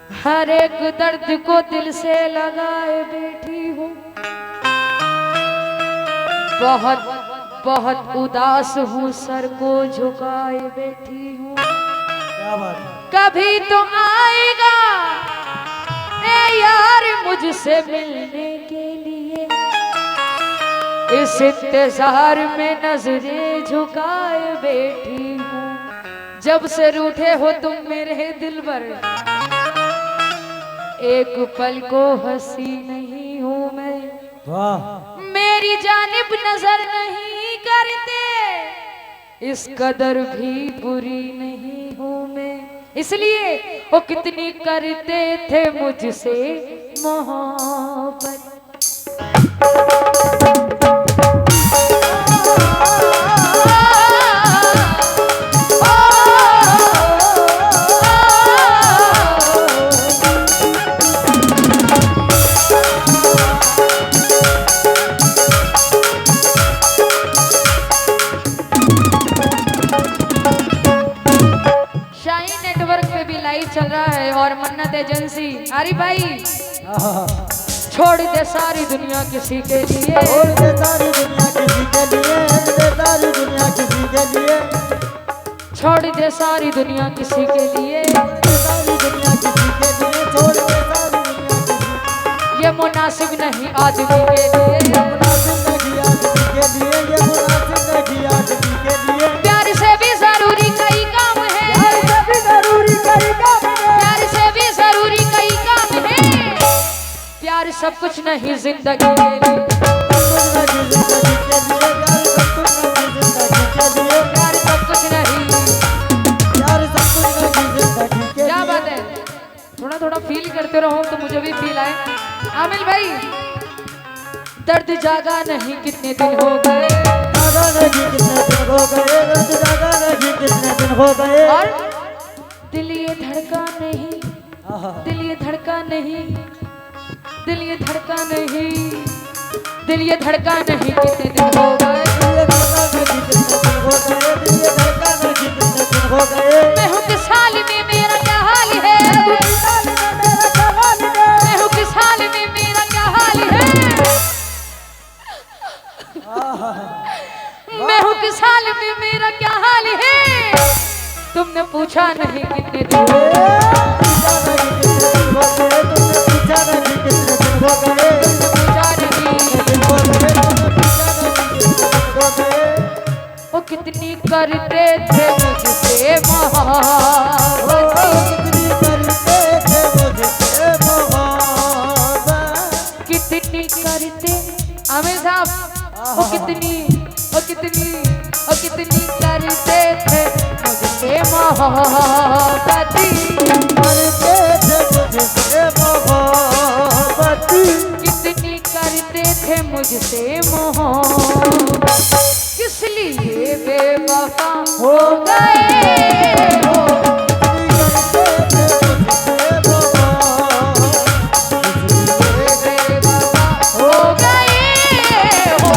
हर एक दर्द को दिल से लगाए बैठी हूँ। बहुत बहुत उदास हूँ, सर को झुकाए बैठी हूँ। क्या बात है? कभी तो आएगा ए यार मुझसे मिलने के लिए, इस इंतजार में नजरें झुकाए बैठी हूँ। जब से रूठे हो तुम मेरे दिलबर, एक पल को हंसी नहीं हूँ मैं। वाह, मेरी जानिब नजर नहीं करते, इस कदर भी बुरी नहीं हूँ मैं। इसलिए वो कितनी करते थे मुझसे मोहब्बत। चल रहा है और मन्नत एजेंसी अरे भाई छोड़ दे सारी दुनिया किसी के लिए, छोड़ दे सारी दुनिया किसी के लिए, दे सारी दुनिया किसी के लिए, छोड़ दे सारी दुनिया किसी के लिए, दे सारी दुनिया किसी के लिए, छोड़ दे सारी दुनिया किसी। ये मुनासिब नहीं आदमी के लिए, ये मुनासिब नहीं आदमी के लिए, ये मुनासिब नहीं आदमी के लिए। प्यार से भी जरूरी कई काम है, प्यार से भी जरूरी कई काम है, प्यार से भी जरूरी कई काम है। प्यार सब कुछ नहीं जिंदगी के लिए, प्यार सब कुछ नहीं। क्या बात है, थोड़ा थोड़ा फील करते रहो तो मुझे भी फील आए। आमिल भाई, दर्द जागा नहीं कितने दिन हो गए, और दिल ये धड़का नहीं, दिल ये धड़का नहीं, दिल ये धड़का नहीं, दिल ये धड़का नहीं कितने दिन हो गए। मैं हूँ किस हाल में मेरा क्या हाल है, मैं हूँ किस हाल में मेरा क्या हाल है, मैं हूँ किस हाल में मेरा क्या हाल है। तुमने पूछा नहीं कितने दिन हो गए, पूछा नहीं। वो कितनी करते थे मुझसे मोहब्बत, कितनी करते आमिर साहब, वो कितनी करते थे मुझसे मोहब्बत, कितनी करते थे मुझसे मोहब्बत। किस लिए बेवफा हो गए हो, हो गए हो,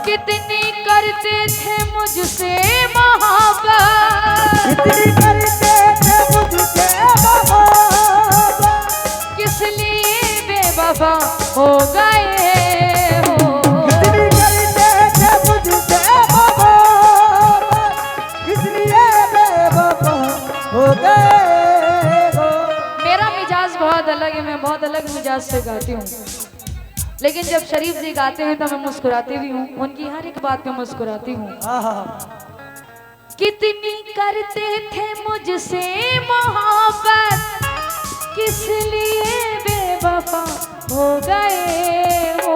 कितनी करते थे मुझसे मोहब्बत, इसलिए बेवफा हो गए हो। मेरा मिजाज बहुत अलग है, मैं बहुत अलग मिजाज से गाती हूँ, लेकिन जब शरीफ जी गाते हैं तो मैं मुस्कुराती भी हूँ, उनकी हर एक बात पे मुस्कुराती हूँ। कितनी करते थे मुझसे मोहब्बत, किस लिए बेवफा हो गए हो।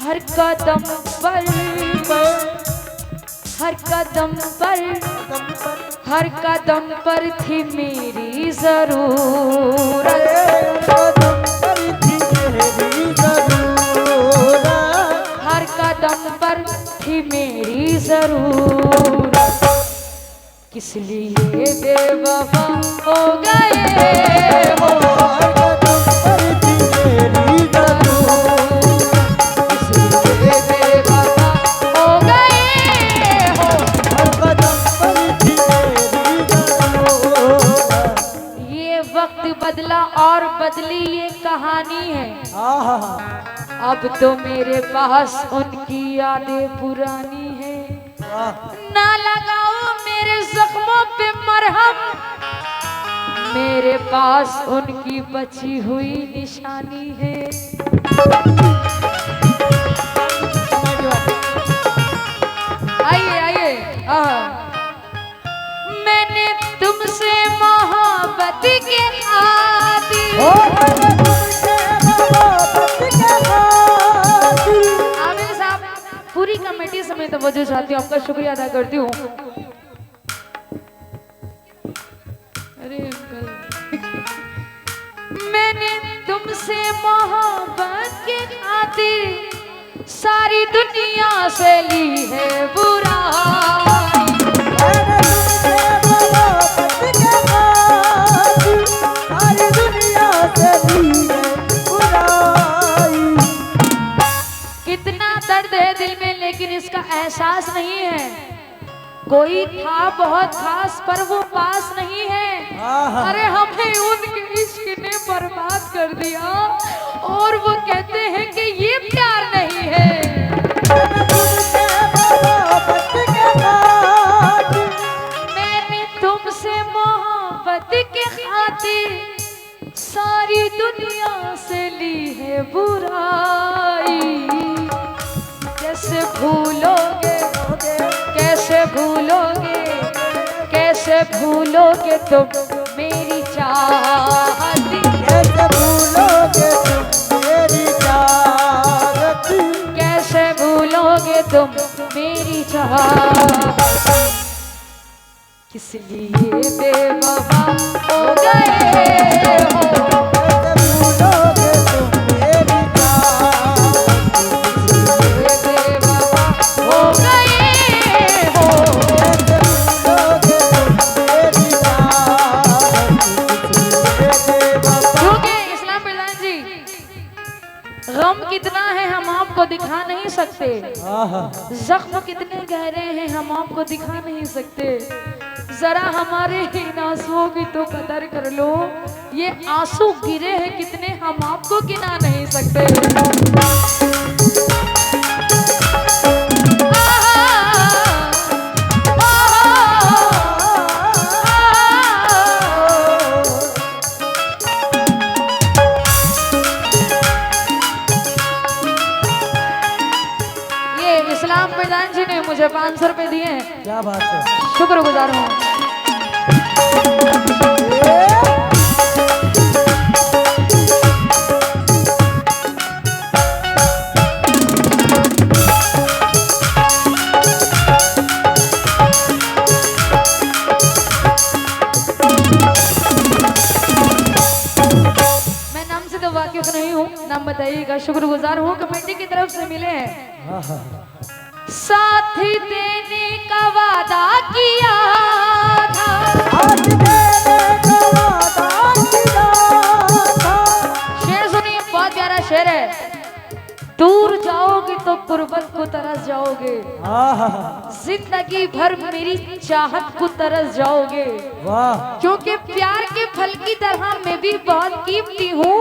हर कदम पर, हर कदम पर, हर कदम पर थी मेरी जरूरत, हर कदम पर थी मेरी जरूरत। किस लिए बेवफा हो गए हो, किस लिए बेवफा हो गए हो। बदली ये कहानी है। आहा अब तो मेरे पास उनकी यादें पुरानी है। वाह ना लगाओ मेरे जख्मों पे मरहम, मेरे पास उनकी बची हुई निशानी है। आइए आइए। मैंने तुमसे मोहब्बत के खातिर ओ मैंने तुमसे मोहब्बत के खातिर। आमिर साहब पूरी कमेटी समेत तवज्जो चाहती हूँ, आपका शुक्रिया अदा करती हूँ। अरे अंकल, मैंने तुमसे मोहब्बत के खातिर सारी दुनिया से ली है बुराई। मैंने तुमसे मोहब्बत के खातिर सारी दुनिया से ली है बुराई। कितना दर्द है दिल में, लेकिन इसका एहसास नहीं है। कोई था बहुत खास पर वो पास नहीं है। आहा अरे हमें उनके इश्क ने बर्बाद कर दिया और वो कहते हैं कि ये प्यार नहीं है। मैंने तुमसे मोहब्बत के खातिर। मैंने तुमसे मोहब्बत के खातिर सारी दुनिया से ली है बुराई। कैसे भूलोगे, कैसे भूलोगे, कैसे भूलोगे तुम मेरी चाहती। कैसे भूलोगे तुम मेरी चाहती। कैसे भूलोगे तुम मेरी चाहती। किस लिए बेवफा हो गए हो, कैसे भूलोगे तुम मेरी चाहती। ये बेवफा हो गए हो। कैसे भूलोगे तुम मेरी चाहती। क्योंकि इस्लाम प्रधान जी, गम कितना है हम आपको दिखा नहीं सकते, आहा जख्म कितने गहरे हैं हम आपको दिखा नहीं सकते। जरा हमारे इन आंसुओं की तो कदर कर लो। ये आंसू गिरे हैं कितने हम आपको गिना नहीं सकते। ये इस्लाम प्रधान जी ने मुझे 500 रुपए दिए हैं, क्या बात है। शुक्रगुजार हूँ। मैं नाम से तो वाकिफ नहीं हूँ, नाम बताइएगा। शुक्रगुजार हूँ, कमेटी की तरफ से मिले हैं। आहा साथ देने का वादा किया था, आज देने का वादा किया था। शेर सुनिए, बहुत प्यारा शेर है। दूर जाओगे तो गुर्बत को तरस जाओगे, आहा जिंदगी भर मेरी चाहत को तरस जाओगे। वाह क्योंकि प्यार के फल की तरह मैं भी बहुत कीमती हूँ।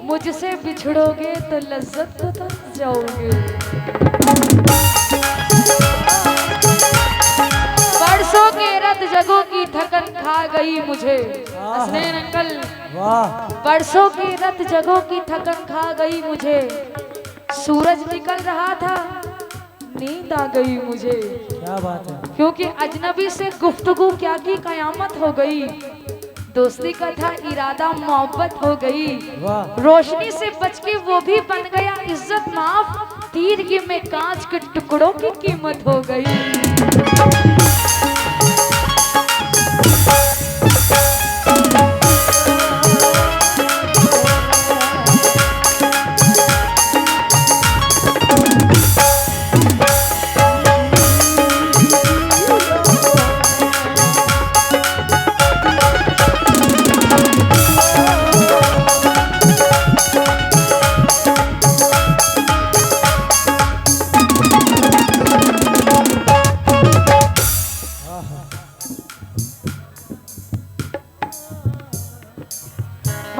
मुझसे बिछड़ोगे तो लज्जत को तरस जाओगे। परसों के रत जगों की थकन खा गई मुझे। हसनैन अंकल, वाह परसों की रत जगों की थकन खा गई मुझे। सूरज निकल रहा था, नींद आ गई मुझे। क्या बात है। क्योंकि अजनबी से गुफ्तगू क्या की कयामत हो गई। दोस्ती का था इरादा, मोहब्बत हो गई। वाह रोशनी से बच के वो भी बन गया इज्जत माफ। तीर की में कांच के टुकड़ों की कीमत हो गई।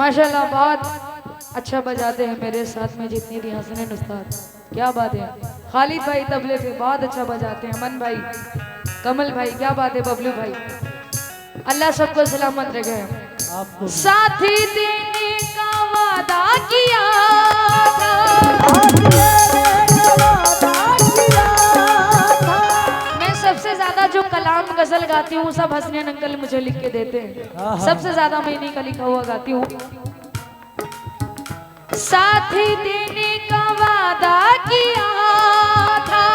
माशाल्लाह बहुत अच्छा बजाते हैं मेरे साथ में जितनी भी हसनैन उस्ताद, क्या बात है। खालिद भाई तबले पे बहुत अच्छा बजाते हैं, अमन भाई, कमल भाई, क्या बात है, बबलू भाई, अल्लाह सबको सलामत रखे। आपको साथी देने का वादा किया था, मैं सबसे ज्यादा जो कलाम गजल गाती हूँ सब हसनैन अंकल मुझे लिख के देते हैं, सबसे ज्यादा मैं इन्हीं का लिखा हुआ गाती हूँ। साथी देने का वादा किया था,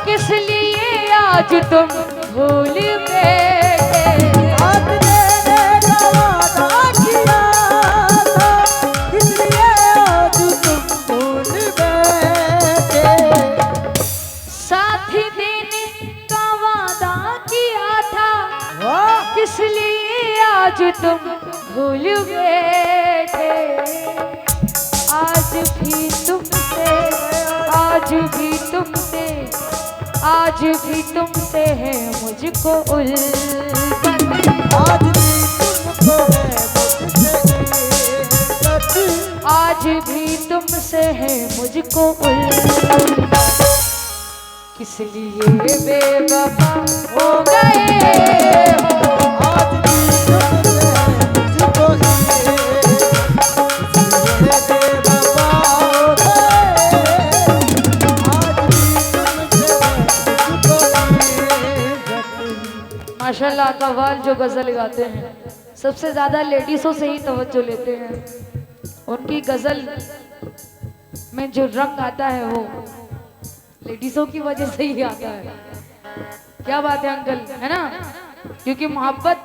किस लिए आज तुम भूल आज तुम भूल बैठे, आज भी तुमसे, आज भी तुमसे, आज भी तुमसे है मुझको उल्फत, आज भी तुमसे है मुझको उल्फत, किस लिए बेवफा हो गए हो, माशाल्लाह कव्वाल जो गज़ल गाते हैं सबसे ज़्यादा लेडीज़ों से ही तवज्जो लेते हैं, उनकी गज़ल में जो रंग आता है वो लेडीज़ों की वजह से ही आता है। क्या बात है अंकल, है ना, क्योंकि मोहब्बत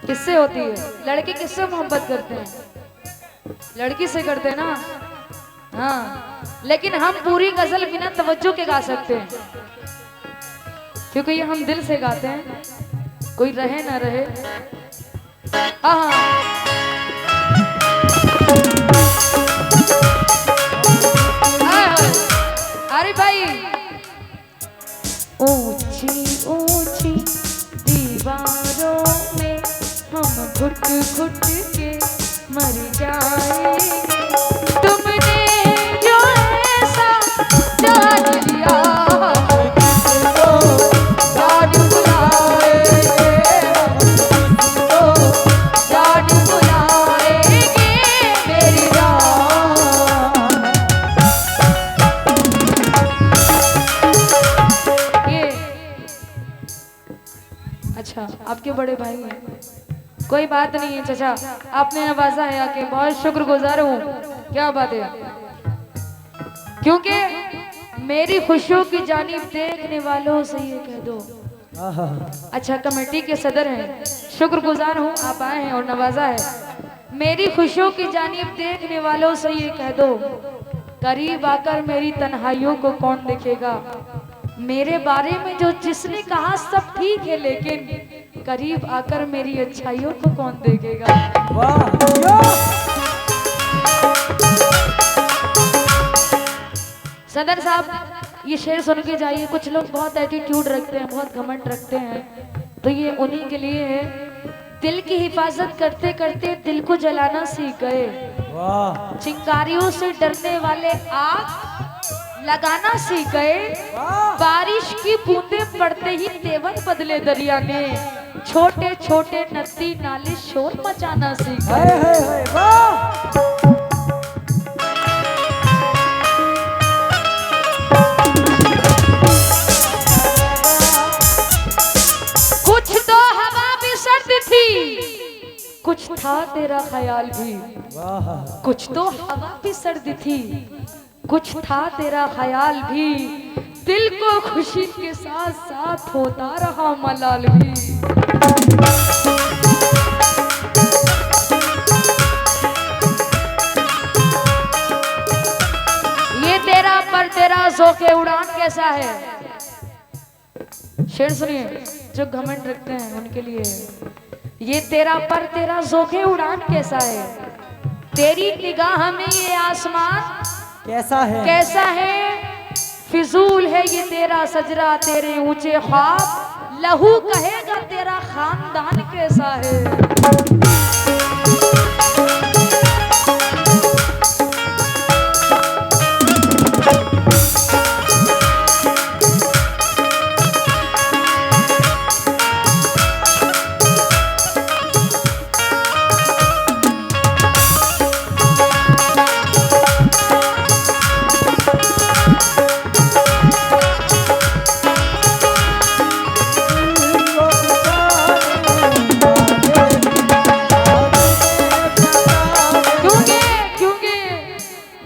किससे होती है, लड़के किससे मोहब्बत करते हैं, लड़की से करते हैं ना, हाँ, लेकिन हम पूरी गज़ल बिना तवज्जो के गा सकते हैं क्योंकि ये हम दिल से गाते हैं, कोई रहे ना रहे। हाँ अरे भाई, ऊंची ऊंची दीवारों में हम घुट घुट के मर जाएंगे, तुमने जो ऐसा जान लिया आपके बड़े भाई हैं, कोई बात नहीं है चाचा, आपने नवाजा है आके, बहुत शुक्रगुजार हूँ। क्या बात है, क्योंकि मेरी खुशियों की जानिब देखने वालों से ये कह दो, अच्छा कमेटी के सदर हैं, शुक्रगुजार हूँ आप आए हैं और नवाजा है, मेरी खुशियों की जानिब देखने वालों से ये कह दो, करीब आकर मेरी तन्हाइयों को कौन देखेगा, मेरे बारे में जो जिसने कहा सब ठीक है लेकिन करीब आकर मेरी अच्छाइयों को कौन देखेगा। सदर साहब ये शेर सुन के जाइए, कुछ लोग बहुत एटीट्यूड रखते हैं, बहुत घमंड रखते हैं, तो ये उन्हीं के लिए है, दिल की हिफाजत करते करते दिल को जलाना सीख गए, चिंगारियों से डरने वाले आग लगाना सीख गए, बारिश की बूंदें पड़ते ही तेवर बदले दरिया ने, छोटे छोटे नदी नाले शोर मचाना सीख गए। कुछ तो हवा भी सर्द थी, कुछ था तेरा ख्याल भी, कुछ तो हवा भी सर्द थी, कुछ था तेरा ख्याल भी, दिल को खुशी के साथ साथ होता रहा मलाल भी। ये तेरा पर तेरा ज़ौक़े उड़ान कैसा है, शेर सुनिए जो घमंड रखते हैं उनके लिए, ये तेरा पर तेरा ज़ौक़े उड़ान कैसा है, तेरी निगाह में ये आसमान कैसा है, फिजूल है ये तेरा सजरा, तेरे ऊंचे ख्वाब लहू कहेगा तेरा खानदान कैसा है।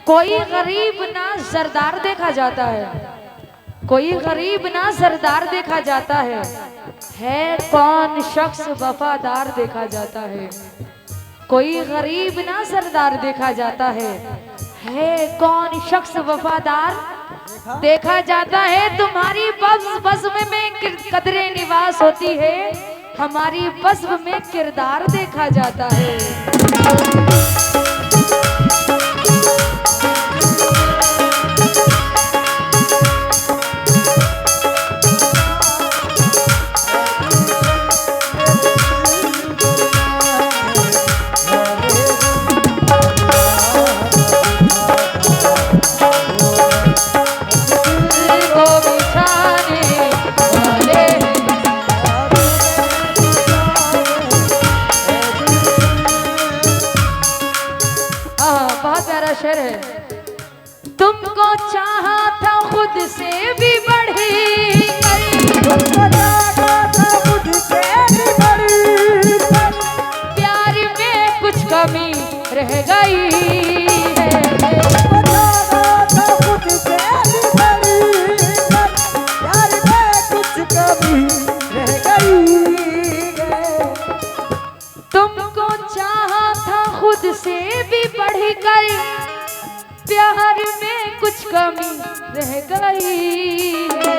कोई गरीब ना सरदार देखा जाता है, कोई गरीब ना सरदार देखा जाता है कौन शख्स वफादार देखा जाता है। कोई गरीब ना सरदार देखा जाता है कौन शख्स वफादार देखा जाता है। तुम्हारी बज़्म में कदरे निवास होती है, हमारी बज़्म में किरदार देखा जाता है। शेर है, तुमको चाहा था खुद से भी बढ़ी तुमको चाहा था खुद से भी बढ़ी प्यार में कुछ कमी रह गई है। तुमको चाहा था खुद से भी बढ़ी प्यार में कुछ कमी रह गई है। तुमको चाहा था खुद से भी बढ़कर प्यार में कुछ कमी रह गई है।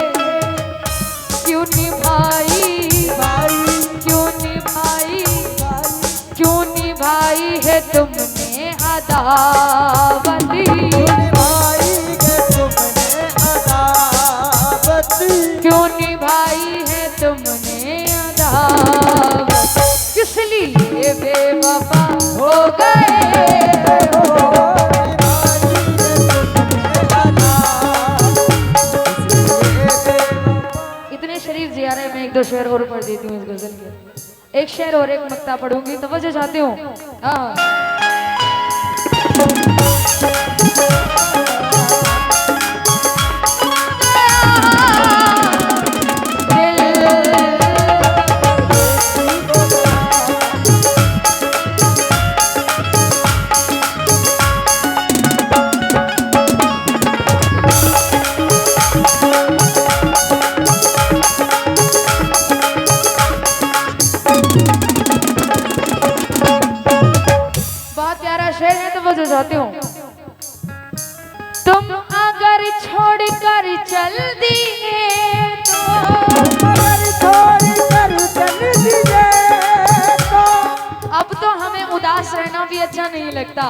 क्यों निभाई क्यों निभाई क्यों निभाई है तुमने अदावती क्यों निभाई है तुमने अदावत किस लिए बेवफा हो गए में। एक दो शेर और पढ़ देती हूँ इस गजल के, एक शेर और एक मक्ता पढ़ूंगी, तवज्जो चाहती हूँ। जाती हूँ। तुम अगर छोड़ कर चल दिए तो अब तो हमें उदास रहना भी अच्छा नहीं लगता,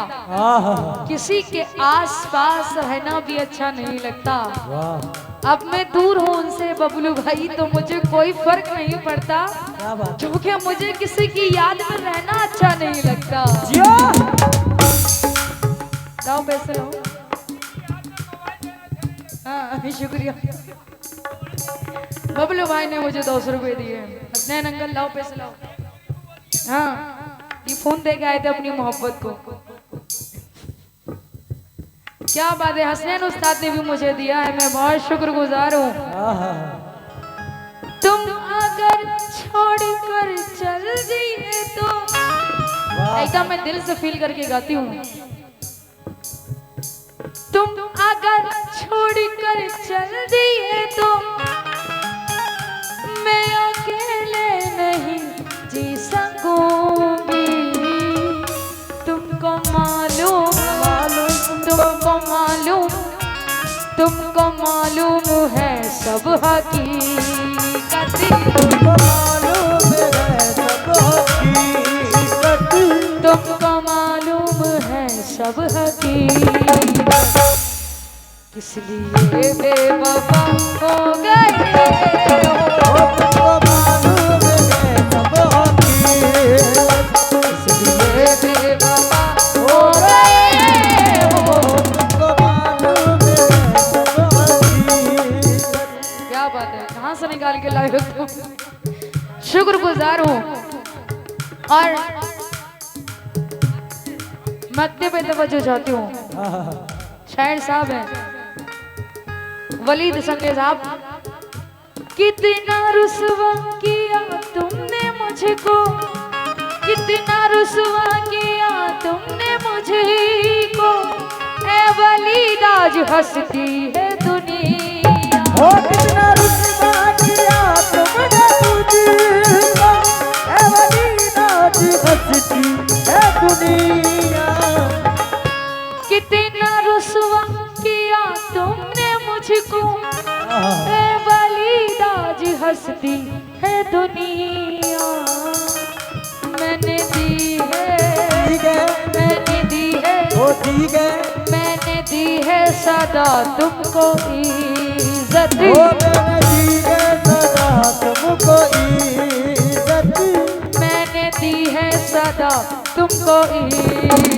किसी के आस पास रहना भी अच्छा नहीं लगता। अब मैं दूर हूँ उनसे बबलू भाई तो मुझे कोई फर्क नहीं पड़ता, क्योंकि मुझे किसी की याद में रहना अच्छा नहीं लगता। लाओ पैसे लाओ। हाँ शुक्रिया, बबलू भाई ने मुझे 200 रुपए दिए। हसनैन अंकल लाओ पैसे लाओ। हाँ ये फोन दे के आए थे अपनी मोहब्बत को, क्या बात है। हसनैन उस्ताद ने भी मुझे दिया है, मैं बहुत शुक्रगुजार हूँ। तुम अगर छोड़ कर चल दिए तो एकदम मैं दिल से फील करके गाती हूँ। तुम अगर छोड़ कर चल दिए तो मैं अकेले नहीं जी सकूंगी। तुमको मालूम तुमको मालूम है सब हकीकत, तुमको मालूम है सब हकीकत, किस लिए बेवफा हो गए हो। निकाल के लाए हो तुम। शुक्रगुजार हूँ। और मक्ते पे तवज्जो चाहती हूँ। शायर साहब हैं वलीद संगे साहब। कितना रुसवा किया तुमने मुझको, कितना रुसवा किया तुमने मुझको, ऐ वलीद आज हंसती है दुनिया। हो कितना रुसवा किया तुमने मुझको, ऐ वलीद आज हंसती है दुनिया। कितना रुसवा किया तुमने मुझको, ऐ वलीद आज हंसती है दुनिया। मैंने दी है, ठीक है, मैंने दी है, हो ठीक है, मैंने दी है सदा तुमको इज्जत। हो मैंने दी है सदा तुमको इज्जत। मैंने दी है सदा तुमको इज्जत।